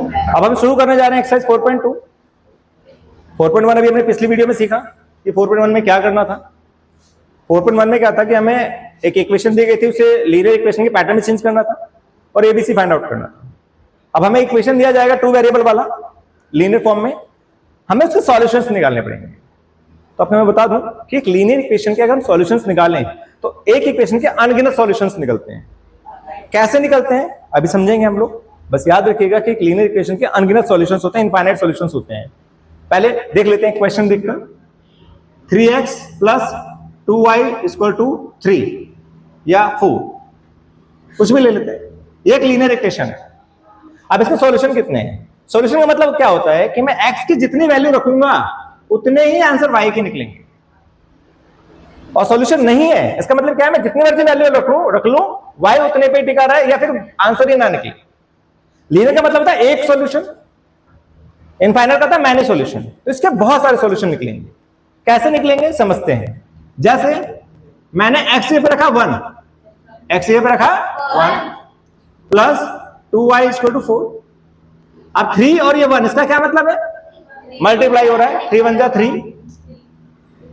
अब हम शुरू करने जा रहे हैं एक्सरसाइज 4.2। 4.1 अभी हमने पिछली वीडियो में सीखा कि 4.1 में क्या करना था। 4.1 में क्या था कि हमें एक इक्वेशन दी गई थी, उसे लीनियर इक्वेशन के पैटर्न में चेंज करना था और एबीसी फाइंड आउट करना था। अब हमें इक्वेशन दिया जाएगा 2 वेरिएबल वाला लीनियर फॉर्म में, हमें उसके सॉल्यूशंस निकालने पड़ेंगे। तो अब मैं बता दूं कि एक लीनियर इक्वेशन के अगर हम सॉल्यूशंस निकालें तो एक इक्वेशन के अनगिनत सॉल्यूशंस निकलते हैं। कैसे निकलते हैं अभी समझेंगे हम लोग। बस याद रखिएगा कि एक लीनियर इक्वेशन के अनगिनत सॉल्यूशंस होते हैं, इनफाइनाइट सॉल्यूशंस होते हैं। पहले देख लेते हैं क्वेश्चन देखकर। 3x + 2y = 3 या 4, कुछ भी ले लेते हैं, ये एक लीनियर इक्वेशन है। अब इसके सॉल्यूशन कितने हैं? सॉल्यूशन का मतलब क्या होता है कि मैं x की जितनी वैल्यू रखूंगा उतने ही आंसर y के निकलेंगे। और सॉल्यूशन नहीं है इसका मतलब क्या है, मैं जितनी मर्जी वैल्यू रख लूं y उतने पे टिका रहा है या फिर आंसर ही ना निकले। लीनियर का मतलब होता है एक सॉल्यूशन, इनफाइनाइट का था मैनी सॉल्यूशन। तो इसके बहुत सारे सॉल्यूशन निकलेंगे। कैसे निकलेंगे समझते हैं। जैसे मैंने x पे रखा 1, x पे रखा 1 प्लस 2y = 4। अब 3 और ये 1 इसका क्या मतलब है, मल्टीप्लाई हो रहा है। 3 1 जा 3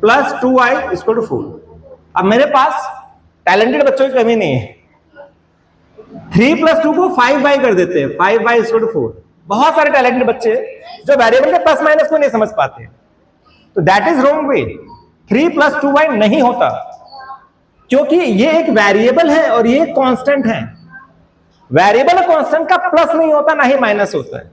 प्लस 2y = 4। अब मेरे पास टैलेंटेड बच्चों की कमी नहीं है, 3 + 2 को 5y कर देते हैं, 5y = 4। बहुत सारे टैलेंटेड बच्चे जो वेरिएबल के प्लस माइनस को नहीं समझ पाते, तो that is wrong way. 3 + 2y नहीं होता, क्योंकि ये एक वेरिएबल है और ये कांस्टेंट है। वेरिएबल और कांस्टेंट का प्लस नहीं होता, ना ही माइनस होता है।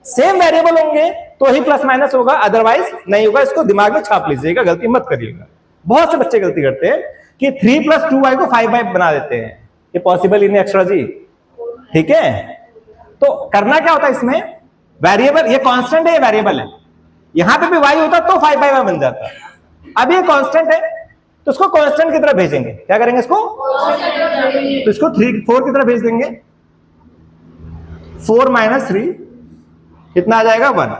सेम वेरिएबल होंगे तो ही प्लस माइनस होगा, अदरवाइज नहीं होगा। इसको दिमाग में छाप लीजिएगा, गलती मत करिएगा। बहुत से बच्चे गलती करते हैं कि 3 + 2y को 5y बना देते हैं। ये पॉसिबल ही नहीं एक्स्ट्रा जी, ठीक है। तो करना क्या होता है इसमें, वेरिएबल ये कांस्टेंट है, ये वेरिएबल है। यहां पे भी y होता तो 5y बन जाता। अब ये कांस्टेंट है तो इसको कांस्टेंट की तरफ भेजेंगे। क्या करेंगे इसको, तो इसको 4 की तरफ भेज देंगे। 4 - 3 कितना आ जाएगा 1।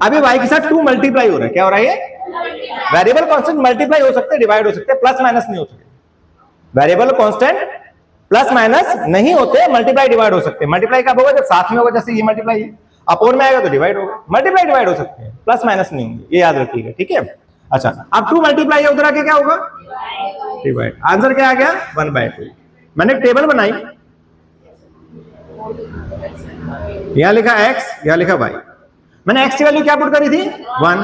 अभी y के साथ 2 मल्टीप्लाई हो रहा है। क्या हो रहा है, ये वेरिएबल कांस्टेंट मल्टीप्लाई हो सकते हैं, डिवाइड हो सकते हैं, प्लस माइनस नहीं हो सकते। वेरिएबल कांस्टेंट प्लस माइनस नहीं होते, मल्टीप्लाई डिवाइड हो सकते हैं। मल्टीप्लाई कब होगा, जब साथ में होगा। जैसे ये मल्टीप्लाई है, अपोन में आएगा तो डिवाइड होगा। मल्टीप्लाई डिवाइड हो सकते हैं, प्लस माइनस नहीं होंगे, ये याद रखिएगा, ठीक है। अच्छा, अब 2 मल्टीप्लाई है, उधर आके क्या होगा, डिवाइड। आंसर क्या आ गया, 1/2। मैंने एक टेबल बनाई, यहां लिखा x, यहां लिखा y। मैंने x की वैल्यू क्या पुट करी थी 1,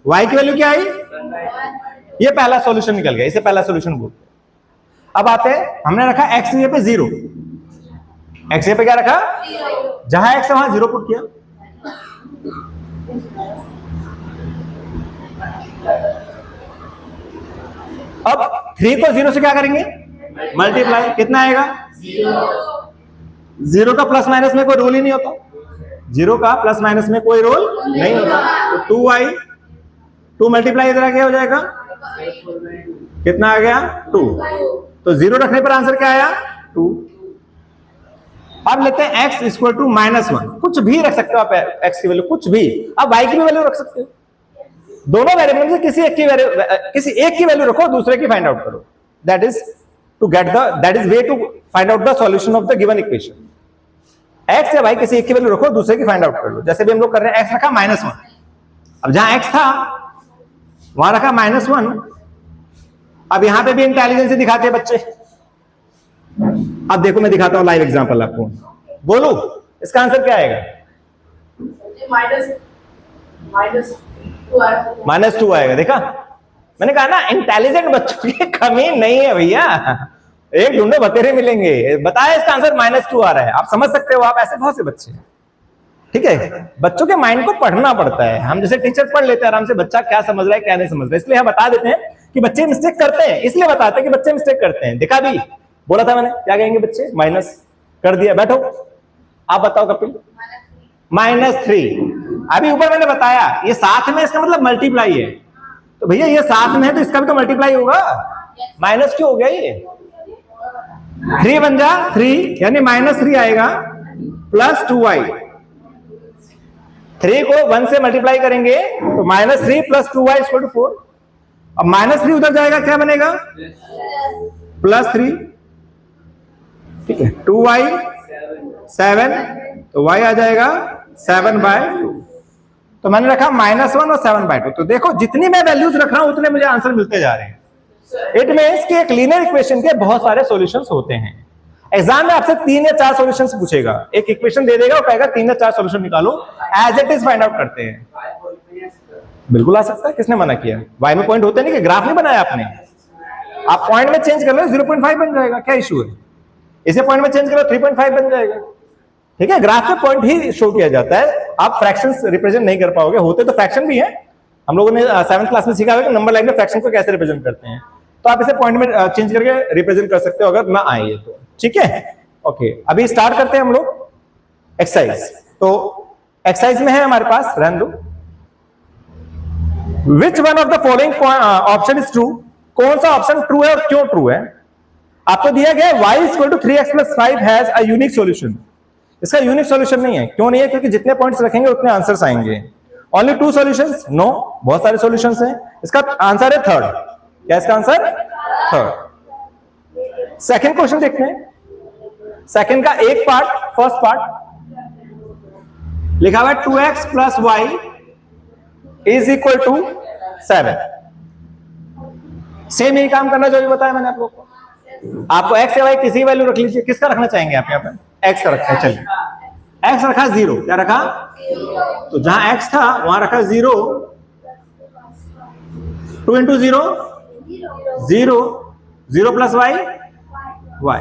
y की वैल्यू क्या आई, ये पहला सॉल्यूशन निकल गया, इसे पहला सॉल्यूशन बोलते हैं। अब आते हैं, हमने रखा x पे 0, x पे क्या रखा, जहां x है वहां 0 पुट किया। अब 3 को 0 से क्या करेंगे, मल्टीप्लाई। कितना आएगा, 0 का प्लस माइनस में कोई रोल ही नहीं होता। 0 का प्लस माइनस में कोई रोल नहीं होता। तो 2y, 2 मल्टीप्लाई इधर आगे हो जाएगा, कितना आ गया 2। तो 0 रखने पर आंसर क्या आया 2। अब लेते हैं x = -1। कुछ भी रख सकते हो आप, x की वैल्यू कुछ भी। अब y की भी वैल्यू रख सकते हो। दोनों वेरिएबल में से किसी एक की वैल्यू रखो, दूसरे की फाइंड आउट करो। That is way to find out the solution of the given equation. x या y किसी एक की वैल्यू रखो, दूसरे की फाइंड आउट कर लो। जैसे भी हम लोग कर रहे हैं, x रखा -1। अब जहां x था वहां रखा -1। अब यहां पे भी इंटेलिजेंस दिखाते हैं बच्चे। अब देखो मैं दिखाता हूं लाइव एग्जांपल आपको। बोलो इसका आंसर क्या आएगा, -2 आएगा। देखा, मैंने कहा ना, इंटेलिजेंट बच्चों की कमी नहीं है भैया। एक ढूंढो बतेरे मिलेंगे। बताया इसका आंसर -2 आ रहा है। आप समझ सकते हो, आप ऐसे बहुत से बच्चे हैं, ठीक है। बच्चों के माइंड को पढ़ना पड़ता है। हम जैसे टीचर पढ़ लेते हैं आराम से, बच्चा क्या समझ रहा है क्या नहीं समझ रहा है, इसलिए हम बता देते हैं कि बच्चे मिस्टेक करते हैं। इसलिए बताते हैं कि बच्चे मिस्टेक करते हैं। देखा, भी बोला था मैंने, क्या कहेंगे बच्चे, माइनस कर दिया। बैठो, आप बताओ कपिल, -3। अभी ऊपर मैंने बताया ये साथ में, इसका मतलब मल्टीप्लाई है। तो भैया ये साथ में है तो इसका भी तो मल्टीप्लाई होगा। माइनस क्यों हो गया, ये 3 1 जा 3 यानी -3 आएगा प्लस 2y। 3 को 1 से मल्टीप्लाई करेंगे तो -3 + 2y = 4। अब -3 उधर जाएगा, क्या बनेगा, +3, ठीक है। 2y 7 तो y आ जाएगा 7/2। तो मैंने रखा -1 और 7/2। तो देखो जितनी मैं वैल्यूज रख रहा हूं उतने मुझे आंसर मिलते जा रहे हैं। इट मींस कि एक लीनियर इक्वेशन के बहुत सारे सॉल्यूशंस होते हैं। एग्जाम में आपसे 3 या 4 सॉल्यूशंस पूछेगा, एक इक्वेशन दे देगा और कहेगा 3 या 4 सॉल्यूशन निकालो, as it is find out करते हैं। बिल्कुल आ सकता है, किसने मना किया? y में पॉइंट होते नहीं कि ग्राफ नहीं बनाया आपने, आप पॉइंट में चेंज कर लो 0.5 बन जाएगा, क्या इशू है? इसे पॉइंट में चेंज करो 3.5 बन जाएगा। ठीक है, ग्राफ में पॉइंट ही शो किया जाता है, आप फ्रैक्शंस रिप्रेजेंट नहीं कर पाओगे। होते तो फ्रैक्शन भी है, हम लोगों ने 7th क्लास में सीखा है कि नंबर लाइन में फ्रैक्शन को कैसे रिप्रेजेंट करते हैं। तो आप इसे पॉइंट में चेंज करके रिप्रेजेंट कर सकते हो अगर ना आए तो। ठीक है, ओके, अभी स्टार्ट करते हैं हम लोग एक्सरसाइज। तो एक्सरसाइज में है हमारे पास, रहने दो, which one of the following option is true. कौन सा ऑप्शन ट्रू है और क्यों ट्रू है? आपको दिया गया y = 3x + 5 has a unique solution. इसका यूनिक सॉल्यूशन नहीं है। क्यों नहीं है? क्योंकि जितने पॉइंट्स रखेंगे उतने आंसर्स आएंगे। Only 2 solutions? नो, बहुत सारे सॉल्यूशंस हैं। इसका आंसर है थर्ड। क्या इसका आंसर? थर्ड। सेकंड क्वेश्चन देखते हैं। सेकंड का एक पार्ट, फर्स्ट पार्ट लिखा हुआ है 2x + y = 7। सेम यही काम करना जो भी बताया मैंने आप लोग को। आपको x या y किसी वैल्यू रख लीजिए। किसका रखना चाहेंगे आप? यहाँ पर x का रखा है। चलिए, x रखा 0। क्या रखा? तो जहां x था वहां रखा 0। 2 × 0 0, 0 + y y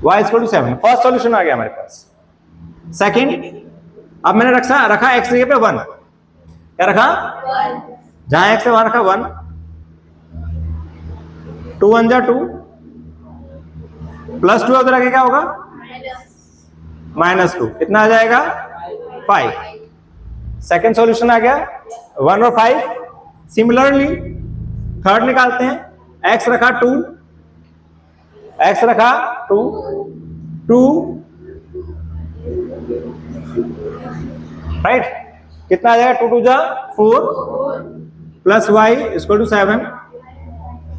= 7। फर्स्ट सॉल्यूशन आ गया हमारे पास। सेकंड, अब मैंने रखा x जगह पे 1। क्या रखा? जहां x है वहां रखा 1। 2 × 1 = 2, +2 उधर आगे क्या होगा? -2। कितना आ जाएगा? 5। सेकंड सॉल्यूशन आ गया 1 और 5। सिमिलरली थर्ड निकालते हैं। x रखा 2, x रखा 2, 2 राइट। कितना आ जाएगा? 2 × 2 = 4 + y = 7,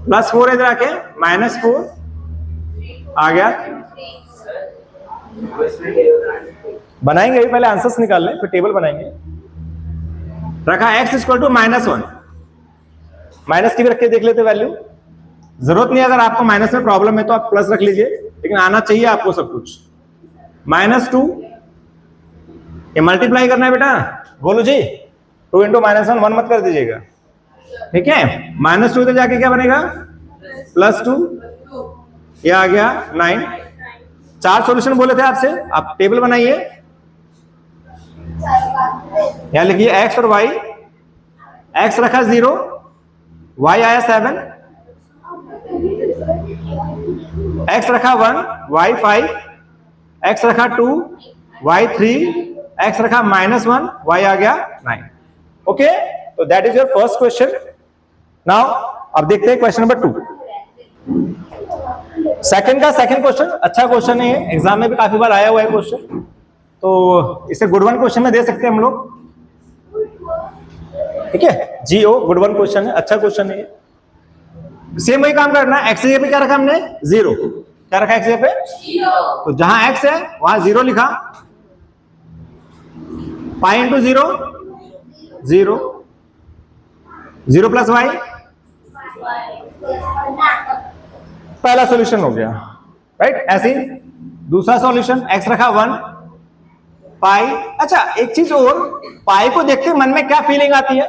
+4 इधर आके -4 आ गया। बनाएंगे, पहले आंसर्स निकाल लें फिर टेबल बनाएंगे। रखा x = -1। माइनस की भी रख के देख लेते वैल्यू। जरूरत नहीं, अगर आपको माइनस में प्रॉब्लम है तो आप प्लस रख लीजिए, लेकिन आना चाहिए आपको सब कुछ। -2 ये मल्टीप्लाई करना है बेटा गोलू जी। 2 × -1 1 मत कर दीजिएगा। ठीक है, -2 इधर जाके क्या बनेगा? +2। ये आ गया 9। 4 सॉल्यूशन बोले थे आपसे, आप टेबल बनाइए। यहां लिखिए x और y। x रखा 0, y आया 7, x रखा 1, y 5, x रखा 2, y 3, x रखा -1, y आ गया 9। ओके, तो that is your first question. Now अब देखते हैं क्वेश्चन नंबर 2। सेकंड क्वेश्चन अच्छा क्वेश्चन है, एग्जाम में भी काफी बार आया हुआ है क्वेश्चन, तो इसे गुड वन क्वेश्चन में दे सकते हैं हम लोग। ठीक है, GO गुड वन क्वेश्चन है, अच्छा क्वेश्चन है। सेम वही काम करना है। x जगह पे क्या रखा हमने? 0। क्या रखा x जगह पे? 0। तो जहां x है वहां 0 लिखा। π × 0 0, 0 + y। पहला सॉल्यूशन हो गया, राइट। ऐसे ही दूसरा सॉल्यूशन, x रखा 1, पाई। अच्छा एक चीज और, पाई को देखते मन में क्या फीलिंग आती है?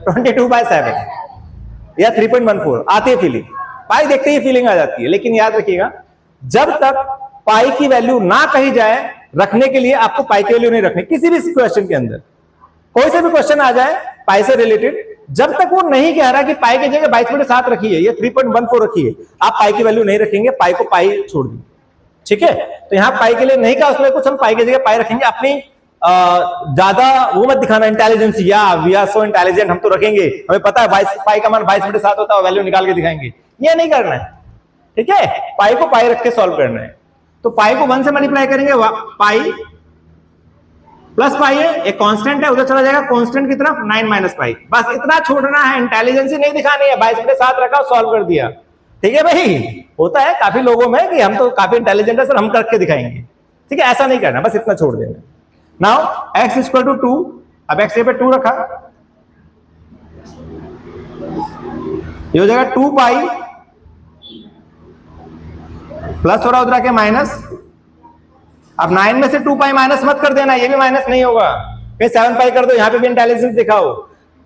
22/7 या 3.14 आती है फीलिंग। पाई देखते ही फीलिंग आ जाती है। लेकिन याद रखिएगा, जब तक पाई की वैल्यू ना कही जाए, रखने के लिए आपको पाई की वैल्यू नहीं रखनी। किसी भी क्वेश्चन के अंदर कोई से भी क्वेश्चन आ जाए पाई से रिलेटेड, जब तक वो नहीं कह रहा कि पाई की जगह 22/7 रखी है या 3.14 रखी है, आप पाई की वैल्यू नहीं रखेंगे, पाई को पाई छोड़ देंगे। ठीक है, तो यहां पाई के लिए नहीं कहा उसने कुछ, हम पाई की जगह पाई रखेंगे। अपनी ज्यादा वो मत दिखाना इंटेलिजेंस, या वी आर सो इंटेलिजेंट, हम तो रखेंगे, हमें पता है पाई का मान 22/7 होता है, वैल्यू निकाल के दिखाएंगे, ये नहीं करना है। ठीक है, पाई को पाई रख के सॉल्व करना है। तो पाई को 1 से मल्टीप्लाई करेंगे, पाई प्लस पाई है, एक कांस्टेंट है, उधर चला जाएगा कांस्टेंट की तरफ, 9 - पाई। बस इतना छोड़ना है, इंटेलिजेंस नहीं दिखानी है। 22/7 रखा, सॉल्व कर दिया। ठीक है भाई, होता है काफी लोगों में कि हम तो काफी इंटेलिजेंट है सर, हम करके दिखाएंगे। ठीक है, ऐसा नहीं करना, बस इतना छोड़ देना। नाउ x इक्वल टू 2, अब x पे 2 रखा, ये हो जाएगा 2 पाई प्लस हो रहा उधर के माइनस। अब 9 में से 2 पाई माइनस मत कर देना, ये भी माइनस नहीं होगा, फिर 7 पाई कर दो, यहां पे भी इंटेलिजेंस दिखाओ।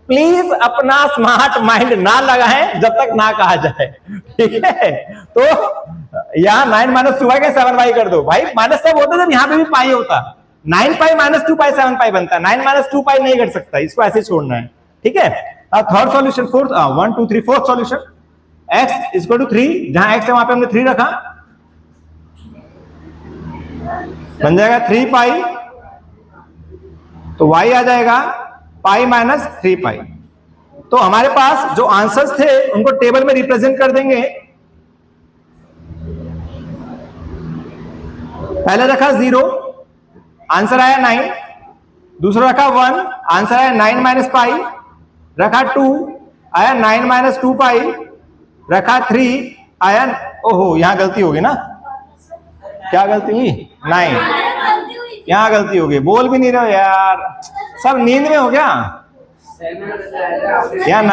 प्लीज अपना स्मार्ट माइंड ना लगाएं जब तक ना कहा जाए, ठीक है। तो यहां 9 माइनस 2 पाई के 7 पाई कर दो। भाई माइनस तब होता जब यहां पे भी पाई होता, 9 पाई माइनस 2 पाई 7 पाई बनता, 9 माइनस 2 पाई नहीं कर सकता, इसको ऐसे छोड़ना है, ठीक है। अब third solution, fourth 1 2 3 fourth solution, x equal to 3, जहां x है वहां पे हमने 3 रखा, बन जाएगा 3 पाई, तो y आ जाएगा पाई माइनस 3 पाई। तो हमारे पास जो आंसर्स थे उनको टेबल में रिप्रेजेंट कर देंगे। पहले रखा 0, आंसर आया 9, दूसरा रखा 1, आंसर आया 9 माइनस पाई, रखा 2 आया 9 माइनस 2 पाई, रखा 3 आया, ओहो यहां गलती होगी ना, क्या गलती हुई, 9, यहां गलती होगी, बोल भी नहीं रहे हो यार, सब नींद में हो गया। यहाँ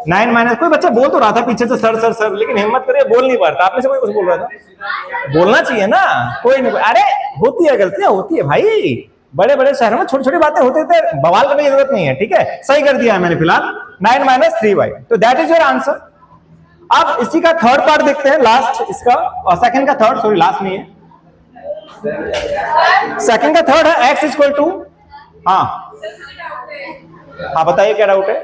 9 माइनस, कोई बच्चा बोल तो रहा था पीछे से सर सर सर, लेकिन हिम्मत करे बोल नहीं पा रहा था। आप में से कोई कुछ बोल रहा था, बोलना चाहिए ना, कोई नहीं। अरे होती है, गलतियां होती है भाई, बड़े बड़े शहरों में छोटी छोटी बातें होती थे, बवाल करने की जरूरत नहीं है, ठीक है। सही कर दिया है मैंने फिलहाल, 9 माइनस 3y, तो दैट इज योर आंसर। अब इसी का थर्ड पार्ट देखते हैं, लास्ट इसका, और सेकंड का थर्ड, सॉरी लास्ट नहीं है, सेकंड का थर्ड है x इक्वल टू, हाँ बताइए क्या डाउट है।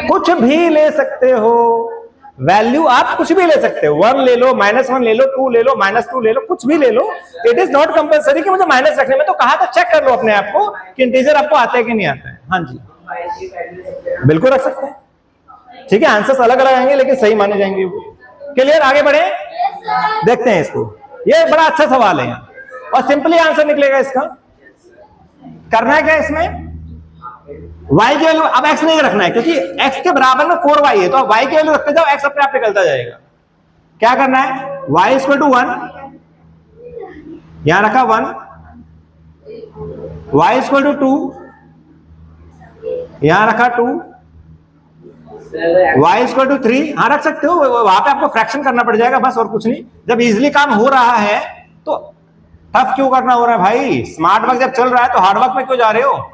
कुछ भी ले सकते हो, वैल्यू आप कुछ भी ले सकते हो, 1 ले लो, -1 ले लो, 2 ले लो, -2 ले लो, कुछ भी ले लो। इट इज नॉट कंपल्सरी कि मुझे माइनस रखने में, तो कहा था चेक कर लो अपने आप को कि इंटीजर आपको आता है कि नहीं आता है। हाँ जी बिल्कुल रख सकते हैं, ठीक है, आंसर्स अलग अलग आएंगे लेकिन सही माने जाएंगे। क्लियर, आगे बढ़े, देखते हैं इसको। ये बड़ा अच्छा सवाल है और सिंपली आंसर निकलेगा इसका। करना है क्या इसमें, y की वैल्यू, अब x नहीं रखना है क्योंकि x के बराबर में 4y है, तो अब y की वैल्यू रखते जाओ, x अपने आप निकलता जाएगा। क्या करना है, y इक्वल टू 1, यहां रखा 1, y इक्वल टू 2, यहां रखा 2, y इक्वल टू 3, हाँ रख सकते हो, वहां पे आपको फ्रैक्शन करना पड़ जाएगा बस, और कुछ नहीं। जब इजीली काम हो रहा है तो टफ क्यों करना हो रहा है भाई, स्मार्ट वर्क जब चल रहा है तो हार्ड वर्क में क्यों जा रहे हो।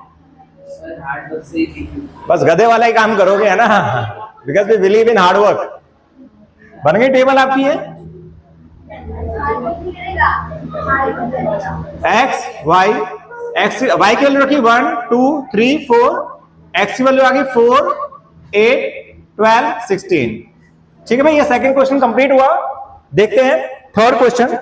बस गधे वाला ही काम करोगे, है ना, because we believe in hard work. बन गई टेबल आपकी है, x y, y की वैल्यू रखी 1 2 3 4, x की वैल्यू आ गई 4 8 12 16। ठीक है भाई, ये सेकंड क्वेश्चन कंप्लीट हुआ। देखते हैं थर्ड क्वेश्चन।